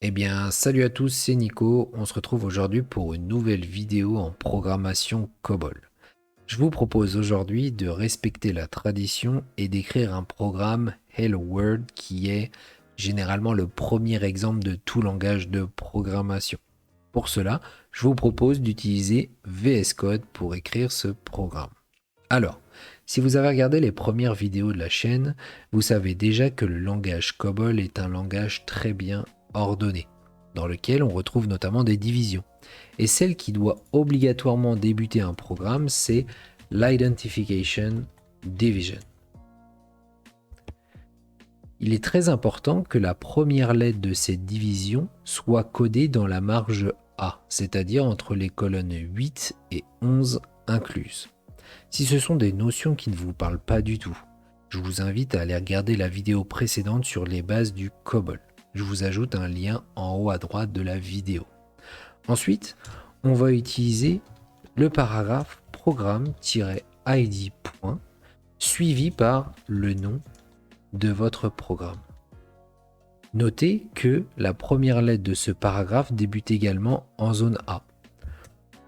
Eh bien, salut à tous, c'est Nico. On se retrouve aujourd'hui pour une nouvelle vidéo en programmation COBOL. Je vous propose aujourd'hui de respecter la tradition et d'écrire un programme Hello World qui est généralement le premier exemple de tout langage de programmation. Pour cela, je vous propose d'utiliser VS Code pour écrire ce programme. Alors, si vous avez regardé les premières vidéos de la chaîne, vous savez déjà que le langage COBOL est un langage très bien ordonné, dans lequel on retrouve notamment des divisions. Et celle qui doit obligatoirement débuter un programme, c'est l'identification division. Il est très important que la première lettre de cette division soit codée dans la marge A, c'est-à-dire entre les colonnes 8 et 11 incluses. Si ce sont des notions qui ne vous parlent pas du tout, je vous invite à aller regarder la vidéo précédente sur les bases du COBOL. Je vous ajoute un lien en haut à droite de la vidéo. Ensuite, on va utiliser le paragraphe programme-id point suivi par le nom de votre programme. Notez que la première lettre de ce paragraphe débute également en zone A.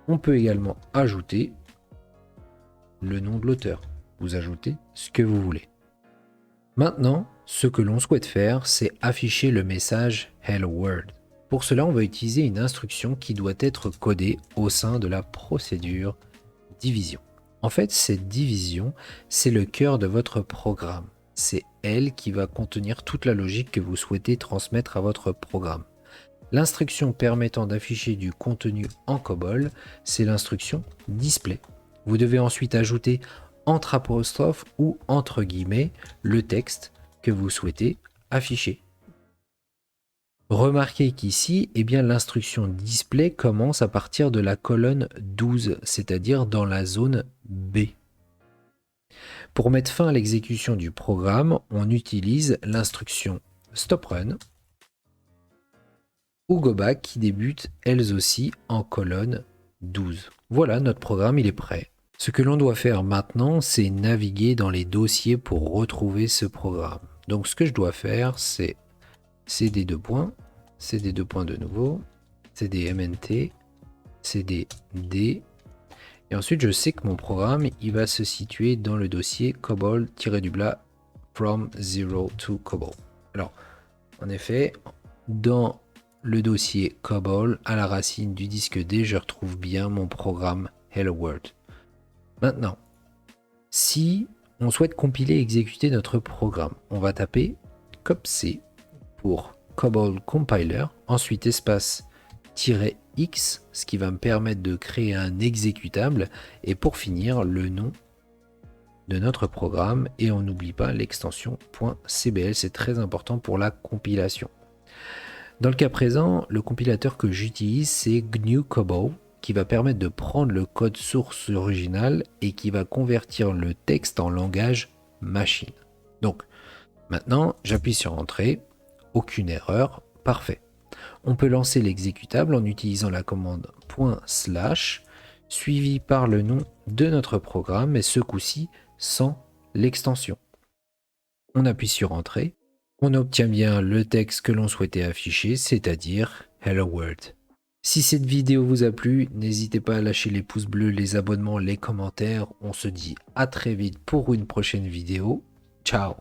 On peut également ajouter le nom de l'auteur. Vous ajoutez ce que vous voulez. Maintenant, ce que l'on souhaite faire, c'est afficher le message Hello World. Pour cela, on va utiliser une instruction qui doit être codée au sein de la procédure division. En fait, cette division, c'est le cœur de votre programme. C'est elle qui va contenir toute la logique que vous souhaitez transmettre à votre programme. L'instruction permettant d'afficher du contenu en COBOL, c'est l'instruction display. Vous devez ensuite ajouter entre apostrophes ou entre guillemets le texte que vous souhaitez afficher. Remarquez qu'ici, l'instruction display commence à partir de la colonne 12, c'est-à-dire dans la zone B. Pour mettre fin à l'exécution du programme, on utilise l'instruction stop run ou go back qui débute elles aussi en colonne 12. Voilà, notre programme il est prêt. Ce que l'on doit faire maintenant, c'est naviguer dans les dossiers pour retrouver ce programme. Donc ce que je dois faire, c'est cd de nouveau, cdmnt, cd et ensuite je sais que mon programme il va se situer dans le dossier COBOL-du-bas from 0 to COBOL. Alors, en effet, dans le dossier COBOL, à la racine du disque D, je retrouve bien mon programme Hello World. Maintenant, si on souhaite compiler et exécuter notre programme, on va taper copc pour COBOL Compiler, ensuite espace "-x", ce qui va me permettre de créer un exécutable, et pour finir, le nom de notre programme, et on n'oublie pas l'extension .cbl, c'est très important pour la compilation. Dans le cas présent, le compilateur que j'utilise, c'est GNU COBOL, qui va permettre de prendre le code source original et qui va convertir le texte en langage machine. Donc, maintenant, j'appuie sur Entrée, aucune erreur, parfait. On peut lancer l'exécutable en utilisant la commande // suivi par le nom de notre programme, mais ce coup-ci sans l'extension. On appuie sur Entrée, on obtient bien le texte que l'on souhaitait afficher, c'est-à-dire Hello World. Si cette vidéo vous a plu, n'hésitez pas à lâcher les pouces bleus, les abonnements, les commentaires. On se dit à très vite pour une prochaine vidéo. Ciao!